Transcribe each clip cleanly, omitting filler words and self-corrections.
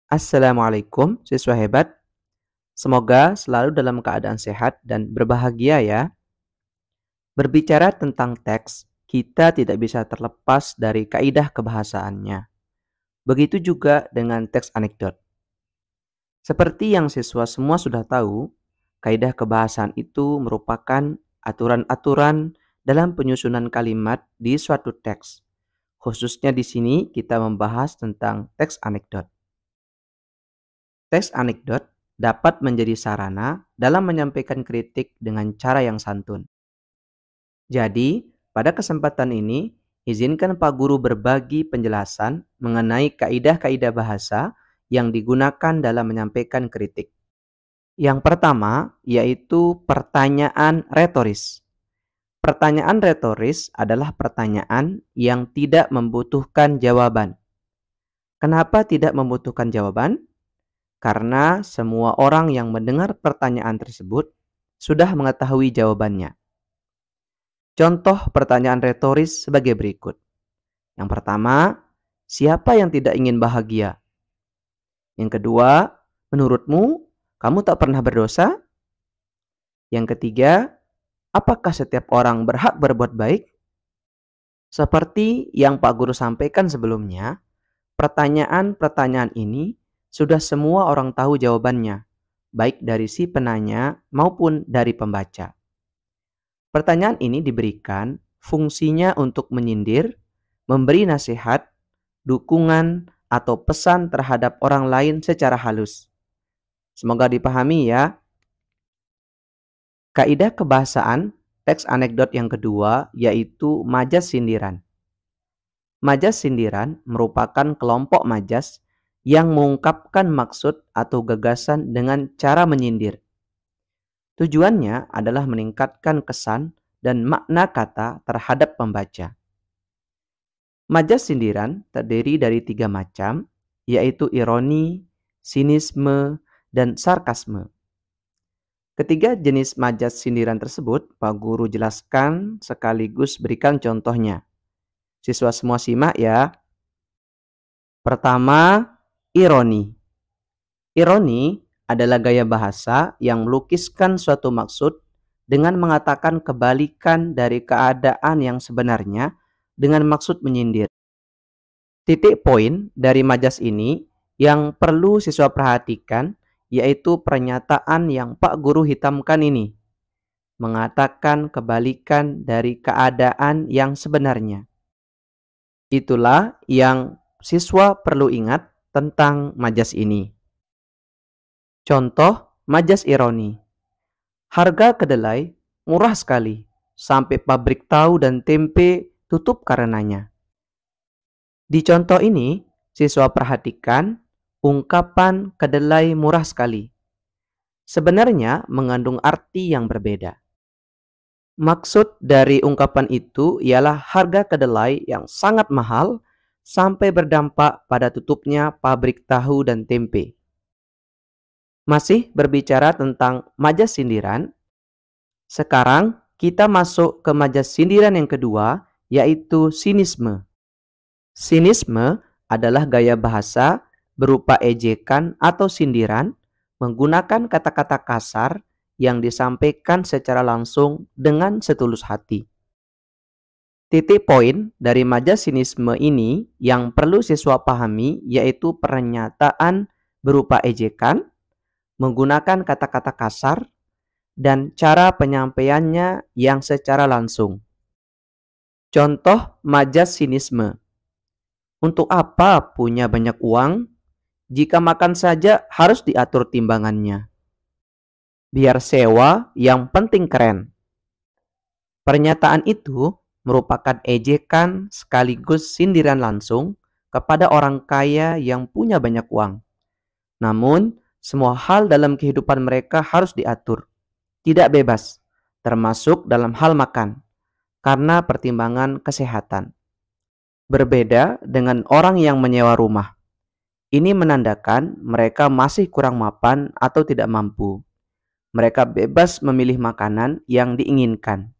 Assalamualaikum siswa hebat. Semoga selalu dalam keadaan sehat dan berbahagia ya. Berbicara tentang teks, kita tidak bisa terlepas dari kaidah kebahasaannya. Begitu juga dengan teks anekdot. Seperti yang siswa semua sudah tahu, kaidah kebahasaan itu merupakan aturan-aturan dalam penyusunan kalimat di suatu teks. Khususnya di sini kita membahas tentang teks anekdot. Teks anekdot dapat menjadi sarana dalam menyampaikan kritik dengan cara yang santun. Jadi, pada kesempatan ini, izinkan Pak Guru berbagi penjelasan mengenai kaidah-kaidah bahasa yang digunakan dalam menyampaikan kritik. Yang pertama, yaitu pertanyaan retoris. Pertanyaan retoris adalah pertanyaan yang tidak membutuhkan jawaban. Kenapa tidak membutuhkan jawaban? Karena semua orang yang mendengar pertanyaan tersebut sudah mengetahui jawabannya. Contoh pertanyaan retoris sebagai berikut. Yang pertama, siapa yang tidak ingin bahagia? Yang kedua, menurutmu kamu tak pernah berdosa? Yang ketiga, apakah setiap orang berhak berbuat baik? Seperti yang Pak Guru sampaikan sebelumnya, pertanyaan-pertanyaan ini sudah semua orang tahu jawabannya, baik dari si penanya maupun dari pembaca. Pertanyaan ini diberikan fungsinya untuk menyindir, memberi nasihat, dukungan, atau pesan terhadap orang lain secara halus. Semoga dipahami ya. Kaidah kebahasaan teks anekdot yang kedua yaitu majas sindiran. Majas sindiran merupakan kelompok majas yang mengungkapkan maksud atau gagasan dengan cara menyindir. Tujuannya adalah meningkatkan kesan dan makna kata terhadap pembaca. Majas sindiran terdiri dari 3 macam, yaitu ironi, sinisme, dan sarkasme. Ketiga jenis majas sindiran tersebut Pak Guru jelaskan sekaligus berikan contohnya. Siswa semua simak ya. Pertama, ironi. Ironi adalah gaya bahasa yang melukiskan suatu maksud dengan mengatakan kebalikan dari keadaan yang sebenarnya dengan maksud menyindir. Titik poin dari majas ini yang perlu siswa perhatikan yaitu pernyataan yang Pak Guru hitamkan ini. Mengatakan kebalikan dari keadaan yang sebenarnya. Itulah yang siswa perlu ingat tentang majas ini. Contoh majas ironi. Harga kedelai murah sekali, sampai pabrik tahu dan tempe tutup karenanya. Di contoh ini, siswa perhatikan ungkapan kedelai murah sekali. Sebenarnya mengandung arti yang berbeda. Maksud dari ungkapan itu ialah harga kedelai yang sangat mahal sampai berdampak pada tutupnya pabrik tahu dan tempe. Masih berbicara tentang majas sindiran, sekarang kita masuk ke majas sindiran yang kedua, yaitu sinisme. Sinisme adalah gaya bahasa berupa ejekan atau sindiran menggunakan kata-kata kasar yang disampaikan secara langsung dengan setulus hati. Titik poin dari majas sinisme ini yang perlu siswa pahami yaitu pernyataan berupa ejekan, menggunakan kata-kata kasar, dan cara penyampaiannya yang secara langsung. Contoh majas sinisme. Untuk apa punya banyak uang? Jika makan saja harus diatur timbangannya. Biar sewa, yang penting keren. Pernyataan itu merupakan ejekan sekaligus sindiran langsung kepada orang kaya yang punya banyak uang. Namun, semua hal dalam kehidupan mereka harus diatur, tidak bebas, termasuk dalam hal makan, karena pertimbangan kesehatan. Berbeda dengan orang yang menyewa rumah. Ini menandakan mereka masih kurang mapan atau tidak mampu. Mereka bebas memilih makanan yang diinginkan.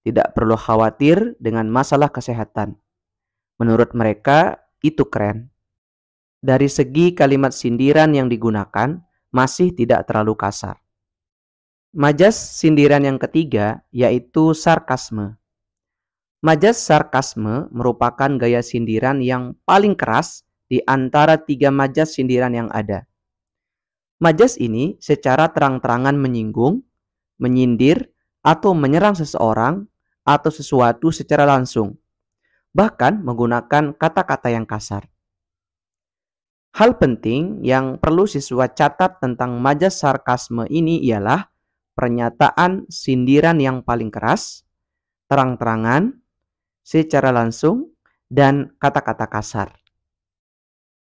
Tidak perlu khawatir dengan masalah kesehatan. Menurut mereka, itu keren. Dari segi kalimat sindiran yang digunakan, masih tidak terlalu kasar. Majas sindiran yang ketiga yaitu sarkasme. Majas sarkasme merupakan gaya sindiran yang paling keras di antara tiga majas sindiran yang ada. Majas ini secara terang-terangan menyinggung, menyindir, atau menyerang seseorang atau sesuatu secara langsung, bahkan menggunakan kata-kata yang kasar. Hal penting yang perlu siswa catat tentang majas sarkasme ini ialah pernyataan sindiran yang paling keras, terang-terangan, secara langsung, dan kata-kata kasar.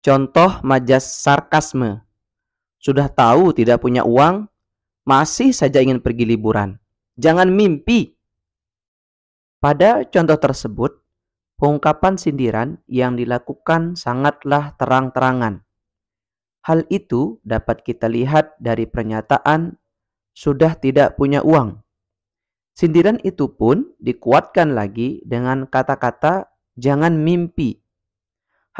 Contoh majas sarkasme. Sudah tahu tidak punya uang, masih saja ingin pergi liburan. Jangan mimpi. Pada contoh tersebut, pengungkapan sindiran yang dilakukan sangatlah terang-terangan. Hal itu dapat kita lihat dari pernyataan sudah tidak punya uang. Sindiran itu pun dikuatkan lagi dengan kata-kata jangan mimpi.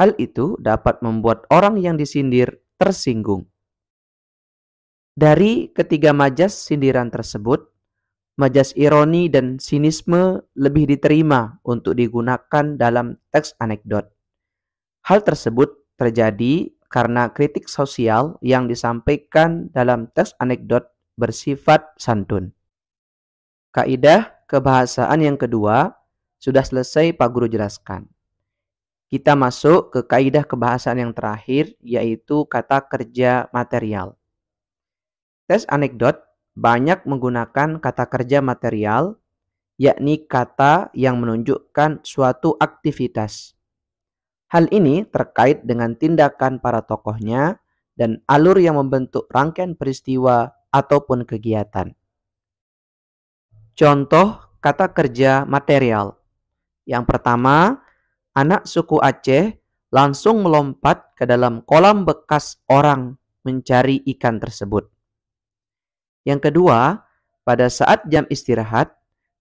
Hal itu dapat membuat orang yang disindir tersinggung. Dari ketiga majas sindiran tersebut, majas ironi dan sinisme lebih diterima untuk digunakan dalam teks anekdot. Hal tersebut terjadi karena kritik sosial yang disampaikan dalam teks anekdot bersifat santun. Kaidah kebahasaan yang kedua sudah selesai Pak Guru jelaskan. Kita masuk ke kaidah kebahasaan yang terakhir, yaitu kata kerja material. Teks anekdot banyak menggunakan kata kerja material, yakni kata yang menunjukkan suatu aktivitas. Hal ini terkait dengan tindakan para tokohnya dan alur yang membentuk rangkaian peristiwa ataupun kegiatan. Contoh kata kerja material. Yang pertama, anak suku Aceh langsung melompat ke dalam kolam bekas orang mencari ikan tersebut. Yang kedua, pada saat jam istirahat,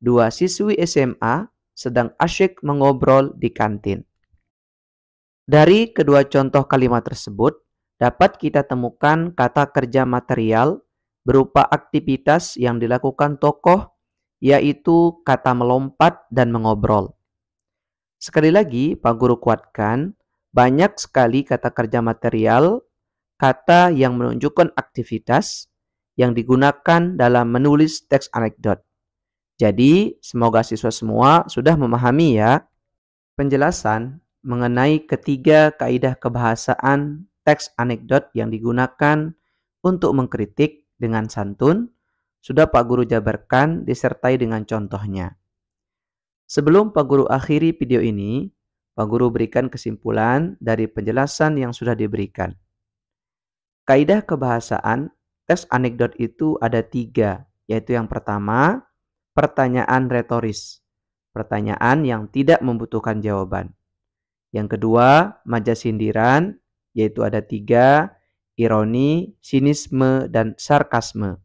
dua siswi SMA sedang asyik mengobrol di kantin. Dari kedua contoh kalimat tersebut, dapat kita temukan kata kerja material berupa aktivitas yang dilakukan tokoh, yaitu kata melompat dan mengobrol. Sekali lagi, Pak Guru kuatkan, banyak sekali kata kerja material, kata yang menunjukkan aktivitas yang digunakan dalam menulis teks anekdot. Jadi, semoga siswa semua sudah memahami ya penjelasan mengenai ketiga kaidah kebahasaan teks anekdot yang digunakan untuk mengkritik dengan santun, sudah Pak Guru jabarkan disertai dengan contohnya. Sebelum Pak Guru akhiri video ini, Pak Guru berikan kesimpulan dari penjelasan yang sudah diberikan. Kaidah kebahasaan teks anekdot itu ada 3, yaitu yang pertama, pertanyaan retoris. Pertanyaan yang tidak membutuhkan jawaban. Yang kedua, majas sindiran, yaitu ada 3, ironi, sinisme, dan sarkasme.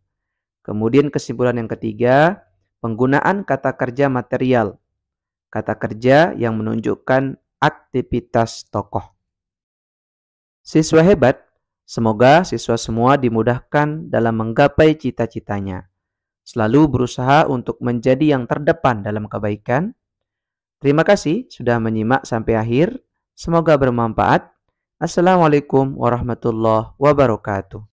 Kemudian kesimpulan yang ketiga, penggunaan kata kerja material. Kata kerja yang menunjukkan aktivitas tokoh. Siswa hebat, semoga siswa semua dimudahkan dalam menggapai cita-citanya. Selalu berusaha untuk menjadi yang terdepan dalam kebaikan. Terima kasih sudah menyimak sampai akhir. Semoga bermanfaat. Assalamualaikum warahmatullahi wabarakatuh.